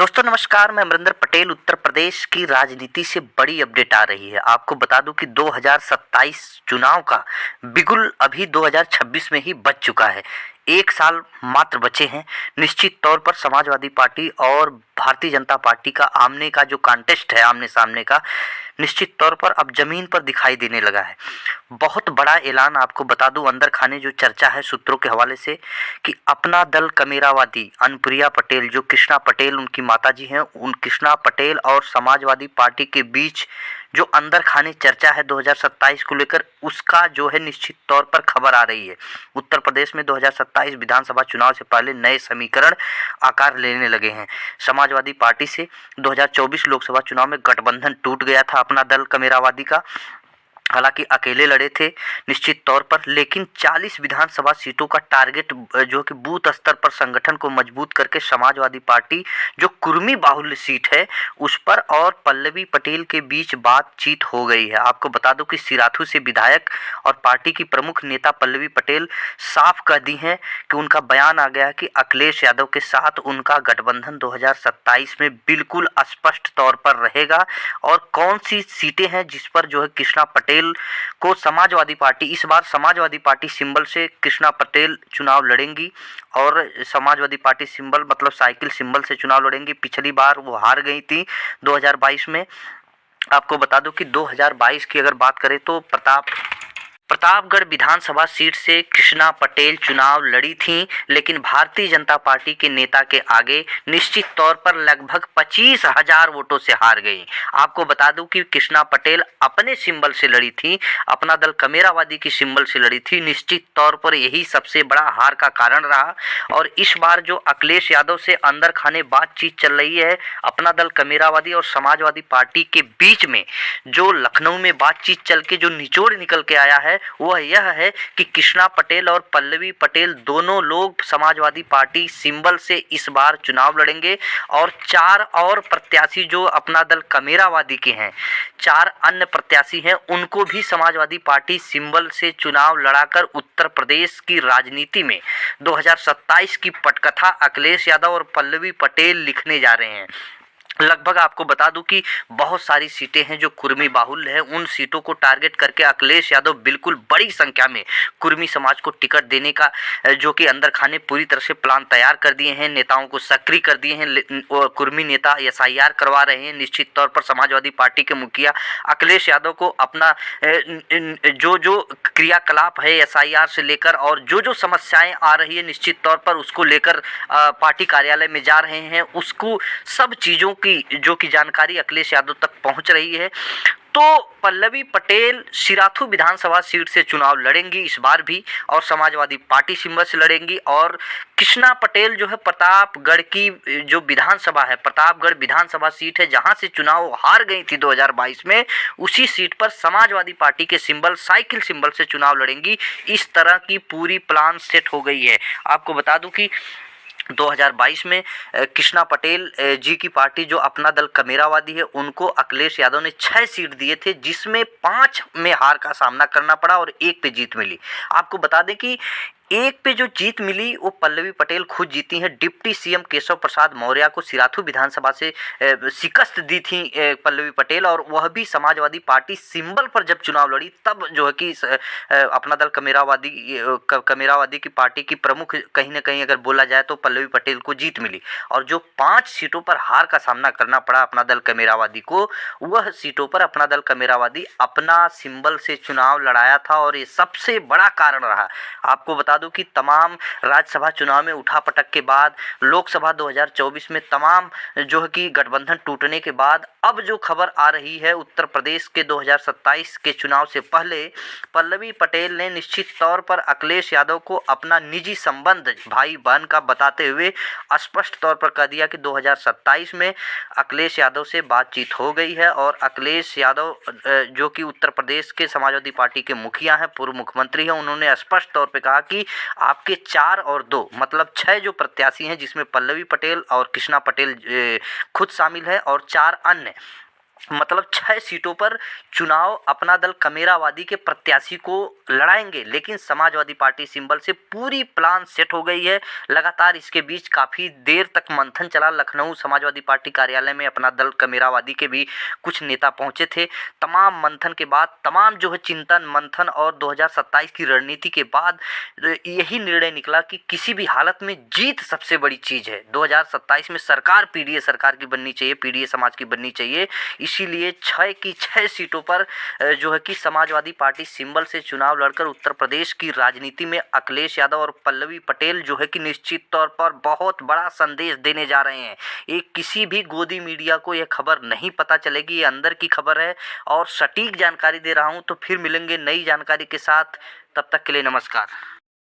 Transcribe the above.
दोस्तों नमस्कार, मैं अमरिंदर पटेल। उत्तर प्रदेश की राजनीति से बड़ी अपडेट आ रही है। आपको बता दूं कि 2027 चुनाव का बिगुल अभी 2026 में ही बज चुका है। एक साल मात्र बचे हैं। निश्चित तौर पर समाजवादी पार्टी और भारतीय जनता पार्टी का आमने का जो कॉन्टेस्ट है, आमने सामने का, निश्चित तौर पर अब जमीन पर दिखाई देने लगा है। बहुत बड़ा ऐलान आपको बता दूं, अंदर खाने जो चर्चा है सूत्रों के हवाले से, कि अपना दल कमेरावादी अनुप्रिया पटेल, जो कृष्णा पटेल उनकी माताजी हैं, उन कृष्णा पटेल और समाजवादी पार्टी के बीच जो अंदर खाने चर्चा है 2027 को लेकर, उसका जो है निश्चित तौर पर खबर आ रही है। उत्तर प्रदेश में 2027 विधानसभा चुनाव से पहले नए समीकरण आकार लेने लगे हैं। समाजवादी पार्टी से 2024 लोकसभा चुनाव में गठबंधन टूट गया था अपना दल कमेरावादी का। हालांकि अकेले लड़े थे निश्चित तौर पर, लेकिन 40 विधानसभा सीटों का टारगेट जो कि बूथ स्तर पर संगठन को मजबूत करके समाजवादी पार्टी जो कुर्मी बाहुल्य सीट है उस पर और पल्लवी पटेल के बीच बातचीत हो गई है। आपको बता दूं कि सिराथू से विधायक और पार्टी की प्रमुख नेता पल्लवी पटेल साफ कह दी हैं कि उनका बयान आ गया कि अखिलेश यादव के साथ उनका गठबंधन 2027 में बिल्कुल स्पष्ट तौर पर रहेगा। और कौन सी सीटें हैं जिस पर जो है कृष्णा पटेल को समाजवादी पार्टी, इस बार समाजवादी पार्टी सिंबल से कृष्णा पटेल चुनाव लड़ेंगी। और समाजवादी पार्टी सिंबल मतलब साइकिल सिंबल से चुनाव लड़ेंगी। पिछली बार वो हार गई थी 2022 में। आपको बता दूं कि 2022 की अगर बात करें तो प्रतापगढ़ विधानसभा सीट से कृष्णा पटेल चुनाव लड़ी थीं, लेकिन भारतीय जनता पार्टी के नेता के आगे निश्चित तौर पर लगभग 25,000 वोटों से हार गई। आपको बता दूं कि कृष्णा पटेल अपने सिंबल से लड़ी थी, अपना दल कमेरावादी की सिंबल से लड़ी थी। निश्चित तौर पर यही सबसे बड़ा हार का कारण रहा। और इस बार जो अखिलेश यादव से अंदर खाने बातचीत चल रही है अपना दल कमेरावादी और समाजवादी पार्टी के बीच में, जो लखनऊ में बातचीत चल के जो निचोड़ निकल के आया है वह यह है कि कृष्णा पटेल और पल्लवी पटेल दोनों लोग समाजवादी पार्टी सिंबल से इस बार चुनाव लड़ेंगे। और 4 और प्रत्याशी जो अपना दल कमेरावादी के हैं, 4 अन्य प्रत्याशी हैं, उनको भी समाजवादी पार्टी सिंबल से चुनाव लड़ाकर उत्तर प्रदेश की राजनीति में 2027 की पटकथा अखिलेश यादव और पल्लवी पटेल लिखने जा रहे हैं। लगभग आपको बता दूं कि बहुत सारी सीटें हैं जो कुर्मी बाहुल्य है। उन सीटों को टारगेट करके अखिलेश यादव बिल्कुल बड़ी संख्या में कुर्मी समाज को टिकट देने का जो कि अंदर खाने पूरी तरह से प्लान तैयार कर दिए हैं, नेताओं को सक्रिय कर दिए हैं। कुर्मी नेता एसआईआर करवा रहे हैं। निश्चित तौर पर समाजवादी पार्टी के मुखिया अखिलेश यादव को अपना जो जो क्रियाकलाप है एसआईआर से लेकर और जो जो समस्याएं आ रही है निश्चित तौर पर उसको लेकर पार्टी कार्यालय में जा रहे हैं। उसको सब चीज़ों की जो कि जानकारी अखिलेश यादव तक पहुंच रही है। तो पल्लवी पटेल सिराथू विधानसभा सीट से चुनाव लड़ेंगी इस बार भी, और समाजवादी पार्टी सिंबल से लड़ेंगी। और कृष्णा पटेल जो है प्रतापगढ़ की जो विधानसभा है, प्रतापगढ़ विधानसभा सीट है जहां से चुनाव हार गई थी 2022 में, उसी सीट पर समाजवादी पार्टी के सिंबल साइकिल सिंबल से चुनाव लड़ेंगी। इस तरह की पूरी प्लान सेट हो गई है। आपको बता दूं कि 2022 में कृष्णा पटेल जी की पार्टी जो अपना दल कमेरावादी है उनको अखिलेश यादव ने 6 सीट दिए थे, जिसमें 5 में हार का सामना करना पड़ा और 1 पे जीत मिली। आपको बता दें कि 1 पे जो जीत मिली वो पल्लवी पटेल खुद जीती हैं। डिप्टी सीएम केशव प्रसाद मौर्य को सिराथू विधानसभा से शिकस्त दी थी पल्लवी पटेल, और वह भी समाजवादी पार्टी सिंबल पर जब चुनाव लड़ी तब जो है कि अपना दल कमेरावादी की पार्टी की प्रमुख कहीं ना कहीं अगर बोला जाए तो पल्लवी पटेल को जीत मिली। और जो 5 सीटों पर हार का सामना करना पड़ा अपना दल कमेरावादी को, वह सीटों पर अपना दल कमेरावादी अपना सिंबल से चुनाव लड़ाया था और ये सबसे बड़ा कारण रहा। आपको बता दूं कि तमाम राज्यसभा चुनाव में उठापटक के बाद, लोकसभा 2024 में तमाम जो है कि गठबंधन टूटने के बाद, अब जो खबर आ रही है उत्तर प्रदेश के 2027 के चुनाव से पहले पल्लवी पटेल ने निश्चित तौर पर अखिलेश यादव को अपना निजी संबंध भाई बहन का बताते हुए स्पष्ट तौर पर कह दिया कि 2027 में अखिलेश यादव से बातचीत हो गई है। और अखिलेश यादव जो कि उत्तर प्रदेश के समाजवादी पार्टी के मुखिया हैं, पूर्व मुख्यमंत्री हैं, उन्होंने स्पष्ट तौर पर कहा कि आपके 4 और 2 मतलब 6 जो प्रत्याशी हैं, जिसमें पल्लवी पटेल और कृष्णा पटेल खुद शामिल है और 4 अन्य मतलब 6 सीटों पर चुनाव अपना दल कमेरावादी के प्रत्याशी को लड़ाएंगे, लेकिन समाजवादी पार्टी सिंबल से पूरी प्लान सेट हो गई है। लगातार इसके बीच काफ़ी देर तक मंथन चला। लखनऊ समाजवादी पार्टी कार्यालय में अपना दल कमेरावादी के भी कुछ नेता पहुंचे थे। तमाम मंथन के बाद, तमाम जो है चिंतन मंथन और 2027 की रणनीति के बाद यही निर्णय निकला कि किसी भी हालत में जीत सबसे बड़ी चीज़ है। 2027 में सरकार पीडीए सरकार की बननी चाहिए, पीडीए समाज की बननी चाहिए। इसीलिए 6 की 6 सीटों पर जो है कि समाजवादी पार्टी सिंबल से चुनाव लड़कर उत्तर प्रदेश की राजनीति में अखिलेश यादव और पल्लवी पटेल जो है कि निश्चित तौर पर बहुत बड़ा संदेश देने जा रहे हैं। ये किसी भी गोदी मीडिया को यह खबर नहीं पता चलेगी, ये अंदर की खबर है और सटीक जानकारी दे रहा हूँ। तो फिर मिलेंगे नई जानकारी के साथ, तब तक के लिए नमस्कार।